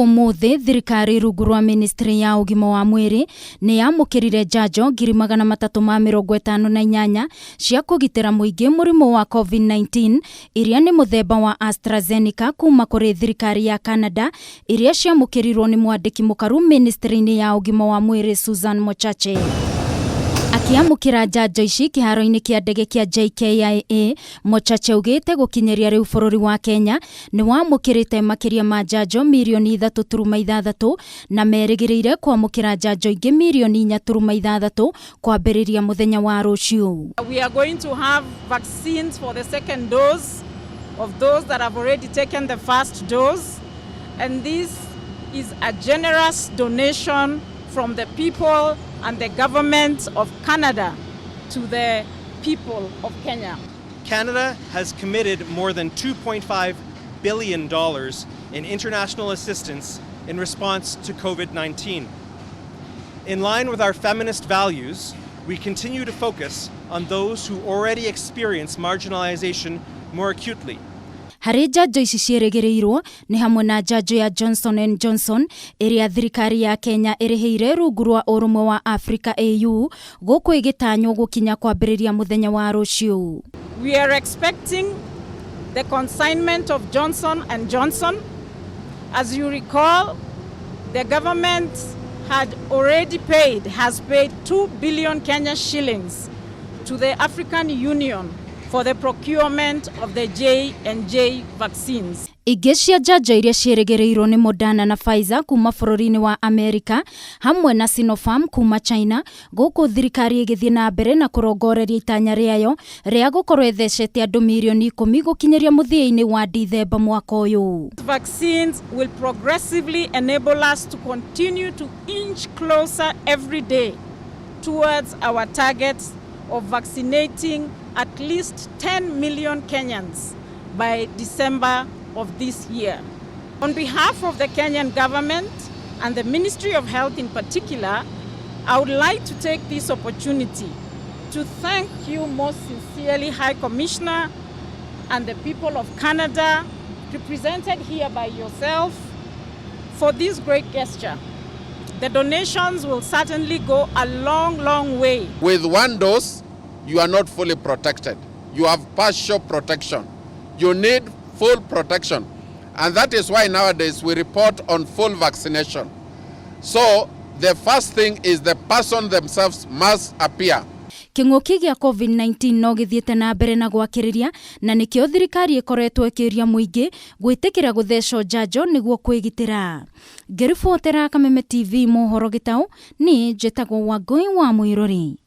Umuthi thirikari rungu rwa ministry ya ugima wa mwiri ni yamukirire njanjo 358 cia kugitira muingi murimu wa COVID-19 iria ni muthemba wa AstraZeneca kuma kuri thirikari ya Canada iria ciamukirirwo ni mwandiki mukaru ministry-ini ya ugima wa mwiri Susan Mochache. Akiamukira njanjo ici kiharo-ini kia ndege kia JKIA, Mochache ugite gukinyeria riu bururi wa Kenya ni wamukirite makiria ma njanjo milioni 3.6 na merigirire kwamukira njanjo ingi milioni 4.6 kwambiriria muthenya wa rucio. We are going to have vaccines for the second dose of those that have already taken the first dose, and this is a generous donation from the people and the government of Canada to the people of Kenya. Canada has committed more than $2.5 billion in international assistance in response to COVID-19. In line with our feminist values, we continue to focus on those who already experience marginalization more acutely. Hari njanjo ici cierigirirwo ni hamwe na njanjo ya Johnson & Johnson iria thirikari ya Kenya irihiire rungu rwa urumwe wa Africa AU guku igitanywo gukinya kwambiriria muthenya wa rucio. We are expecting the consignment of Johnson & Johnson. As you recall, the government has paid 2 billion Kenya shillings to the African Union for the procurement of the J&J vaccines. Ingĩ cia njanjo iria cierigirirwo ni Moderna na Pfizer kuma bururi-ini wa Amerika hamwe na Sinopharm kuma China guku thirikari igithie na mbere na kurongoreria itanya riayo ria gukorwo ithecete andu milioni 10 gukinyeria muthia-ini wa Dithemba mwaka uyu. Vaccines will progressively enable us to continue to inch closer every day towards our targets of vaccinating at least 10 million Kenyans by December of this year. On behalf of the Kenyan government and the Ministry of Health in particular, I would like to take this opportunity to thank you most sincerely, High Commissioner, and the people of Canada, represented here by yourself, for this great gesture. The donations will certainly go a long, long way. With one dose, you are not fully protected. You have partial protection. You need full protection. And that is why nowadays we report on full vaccination. So the first thing is the person themselves must appear. King'uki gia COVID-19 no githiete na mbere na gwakiriria na nikio thirikari ikoretwo ikiria muingi gwitikira guthecwo njanjo niguo kwigitira. Ngiribotera Kameme TV mohoro gitau ni njitagwo Wangui wa Muiruri.